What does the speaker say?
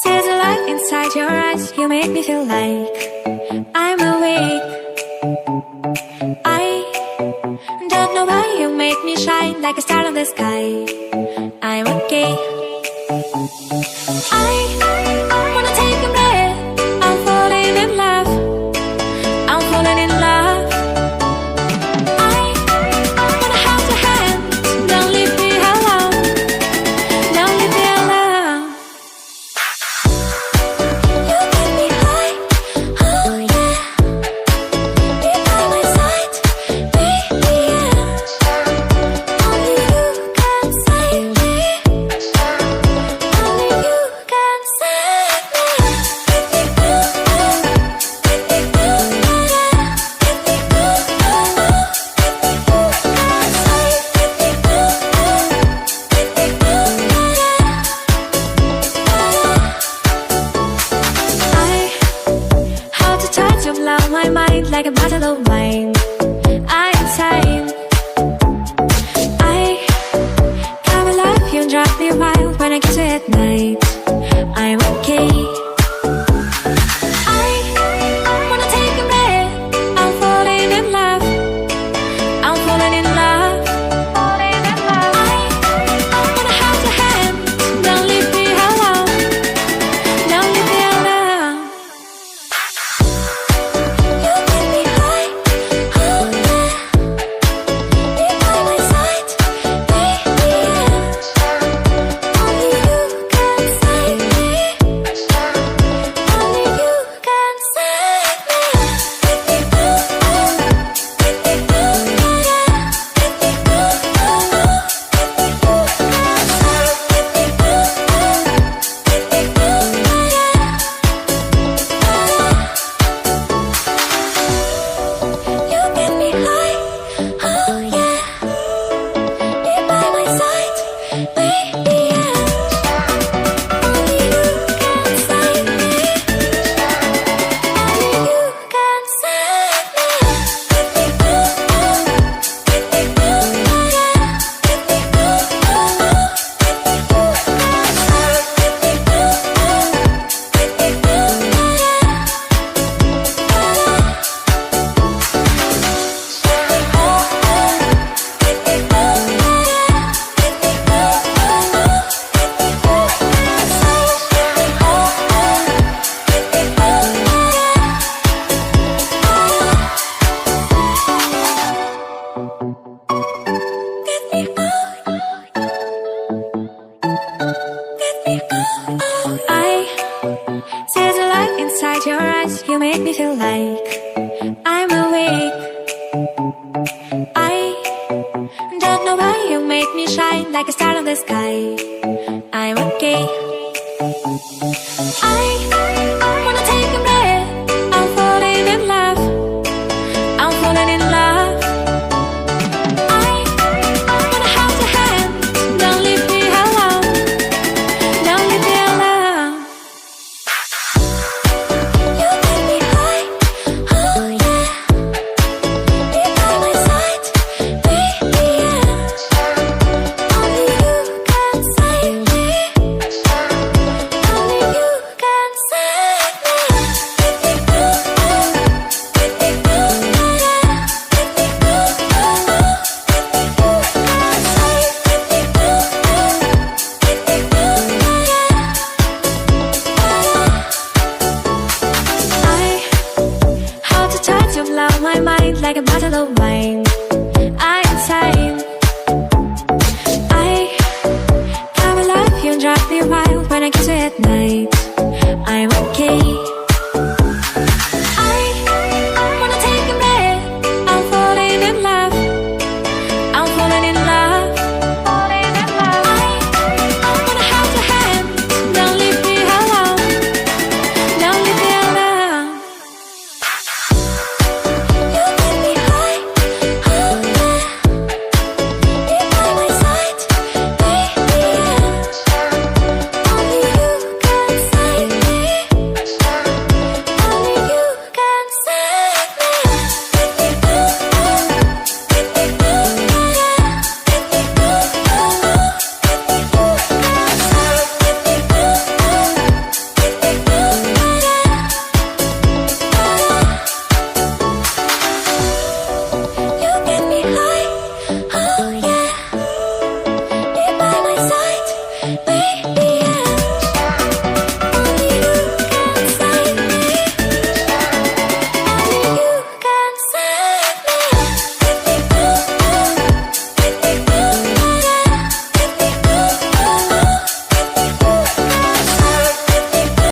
see the light inside your eyes. You make me feel like I'm awake. I don't know why you make me shine like a star in the sky. I'm okay. I wanna take a breath. I'm falling in love. I'm falling in love. I wanna hold your hand. Don't leave me alone. Don't leave me alone. You get me high, oh yeah. Be by my side, baby, yeah. Only you can save me. Only you can save me. How to touch you blow my mind like a bottle of wine. I'm insane. I come alive, you drive me wild when I kiss you at night. I'm okay. I wanna take a breath. I'm falling in love. I'm falling in love. I wanna hold your hand. Don't leave me alone. Don't leave me alone. You get me high, oh yeah. Be by my side, baby, yeah. Only you can save me. Only you can save me. You get me high, oh yeah. Be by my side, baby, yeah. Only you can save me. Only you can save me. I see the light inside your eyes. You make me feel like I'm awake. I don't know why you make me shine like a star in the sky. I'm okay.